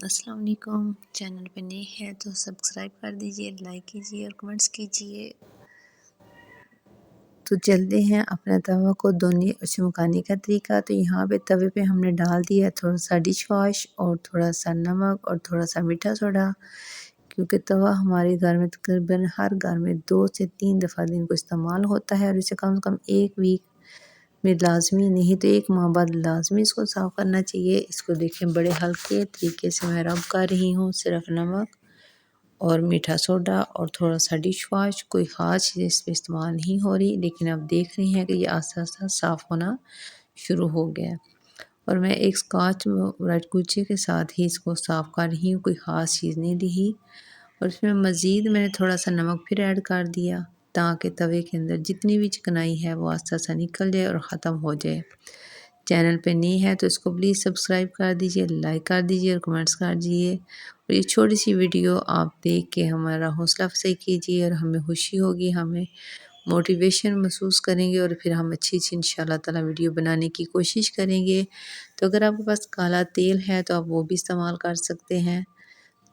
السلام علیکم، چینل پہ نئے ہیں تو سبسکرائب کر دیجئے، لائک کیجئے اور کمنٹس کیجئے۔ تو چلتے ہیں اپنا توا کو دھونے اور چمکانے کا طریقہ۔ تو یہاں پہ توے پہ ہم نے ڈال دیا تھوڑا سا ڈش واش اور تھوڑا سا نمک اور تھوڑا سا میٹھا سوڈا، کیونکہ توا ہمارے گھر میں تقریباً ہر گھر میں 2 سے 3 دفعہ دن کو استعمال ہوتا ہے، اور اسے کم سے کم ایک ویک میں لازمی، نہیں تو 1 ماہ بعد لازمی اس کو صاف کرنا چاہیے۔ اس کو دیکھیں بڑے ہلکے طریقے سے میں رب کر رہی ہوں، صرف نمک اور میٹھا سوڈا اور تھوڑا سا ڈش واش، کوئی خاص چیز اس پہ استعمال نہیں ہو رہی، لیکن اب دیکھ رہی ہیں کہ یہ آہستہ آہستہ صاف ہونا شروع ہو گیا ہے۔ اور میں ایک سکاچ برائٹ کوچے کے ساتھ ہی اس کو صاف کر رہی ہوں، کوئی خاص چیز نہیں لی، اور اس میں مزید میں نے تھوڑا سا نمک پھر ایڈ کر دیا تاکہ توے کے اندر جتنی بھی چکنائی ہے وہ آہستہ آہستہ نکل جائے اور ختم ہو جائے۔ چینل پہ نئی ہے تو اس کو پلیز سبسکرائب کر دیجئے، لائک کر دیجئے اور کمنٹس کر دیجئے، اور یہ چھوٹی سی ویڈیو آپ دیکھ کے ہمارا حوصلہ افزائی کیجئے، اور ہمیں خوشی ہوگی، ہمیں موٹیویشن محسوس کریں گے، اور پھر ہم اچھی انشاءاللہ تعالی ویڈیو بنانے کی کوشش کریں گے۔ تو اگر آپ کے پاس کالا تیل ہے تو آپ وہ بھی استعمال کر سکتے ہیں۔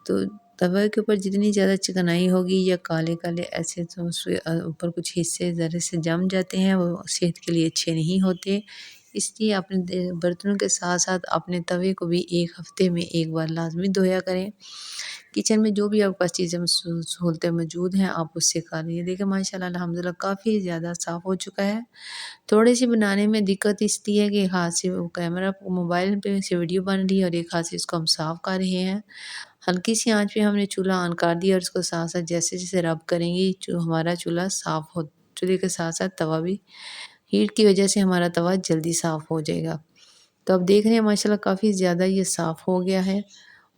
تو توے کے اوپر جتنی زیادہ چکنائی ہوگی یا کالے کالے ایسے تو اس کے اوپر کچھ حصے ذرے سے جم جاتے ہیں، وہ صحت کے لیے اچھے نہیں ہوتے، اس لیے اپنے برتنوں کے ساتھ ساتھ اپنے توے کو بھی 1 ہفتے میں 1 بار لازمی دھویا کریں۔ کچن میں جو بھی آپ کے پاس چیزیں سہولتیں موجود ہیں آپ اس سے کر لیے، دیکھیں ماشاءاللہ الحمدللہ کافی زیادہ صاف ہو چکا ہے۔ تھوڑی سی بنانے میں دقت اس لیے ہے کہ ایک ہاتھ سے کیمرہ موبائل پہ سے ویڈیو بن رہی ہے اور ایک ہاتھ سے اس کو ہم صاف کر رہے ہیں۔ ہلکی سی آنچ پہ ہم نے چولہا آن کر دیا، اور اس کو ساتھ ساتھ جیسے جیسے رب کریں گے ہمارا چولہا صاف ہو، چولہے کے ساتھ ساتھ توا بھی ہیٹ کی وجہ سے ہمارا توا جلدی صاف ہو جائے گا۔ تو اب دیکھ رہے ہیں ماشاءاللہ کافی زیادہ یہ صاف ہو گیا ہے،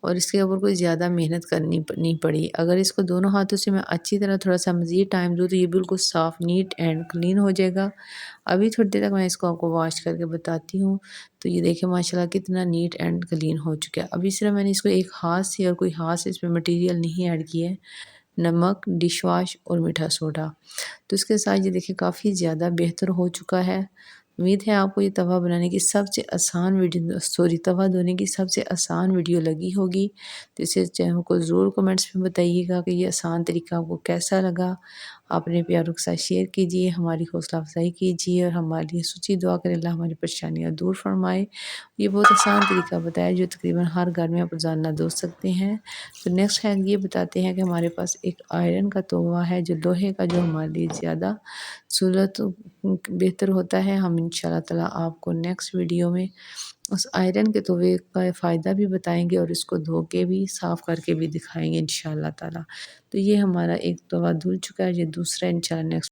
اور اس کے اوپر کوئی زیادہ محنت کرنی نہیں پڑی۔ اگر اس کو دونوں ہاتھوں سے میں اچھی طرح تھوڑا سا مزید ٹائم دوں تو یہ بالکل صاف، نیٹ اینڈ کلین ہو جائے گا۔ ابھی تھوڑی دیر تک میں اس کو آپ کو واش کر کے بتاتی ہوں۔ تو یہ دیکھیں ماشاءاللہ کتنا نیٹ اینڈ کلین ہو چکا ہے۔ ابھی صرف میں نے اس کو ایک ہاتھ سے، اور کوئی ہاتھ سے اس میں مٹیریل نہیں ایڈ کیا ہے، نمک، ڈش واش اور میٹھا سوڈا، تو اس کے ساتھ یہ دیکھیں کافی زیادہ بہتر ہو چکا ہے۔ امید ہے آپ کو یہ توا بنانے کی سب سے آسان ویڈیو، توا دھونے کی سب سے آسان ویڈیو لگی ہوگی۔ تو اسے چینل کو ضرور کمنٹس میں بتائیے گا کہ یہ آسان طریقہ آپ کو کیسا لگا۔ اپنے پیاروں کے ساتھ شیئر کیجئے، ہماری حوصلہ افزائی کیجئے، اور ہمارے لیے سچی دعا کریں اللہ ہماری پریشانیاں دور فرمائے۔ یہ بہت آسان طریقہ بتایا جو تقریباً ہر گھر میں آپ روزانہ دھو سکتے ہیں۔ تو نیکسٹ ہے یہ بتاتے ہیں کہ ہمارے پاس ایک آئرن کا توا ہے جو لوہے کا، جو ہمارے لیے زیادہ سہولت بہتر ہوتا ہے۔ ہم انشاءاللہ تعالی آپ کو نیکسٹ ویڈیو میں اس آئرن کے توے کا فائدہ بھی بتائیں گے، اور اس کو دھو کے بھی صاف کر کے بھی دکھائیں گے انشاءاللہ تعالی۔ تو یہ ہمارا ایک توا دھل چکا ہے، یہ دوسرا انشاءاللہ نیکسٹ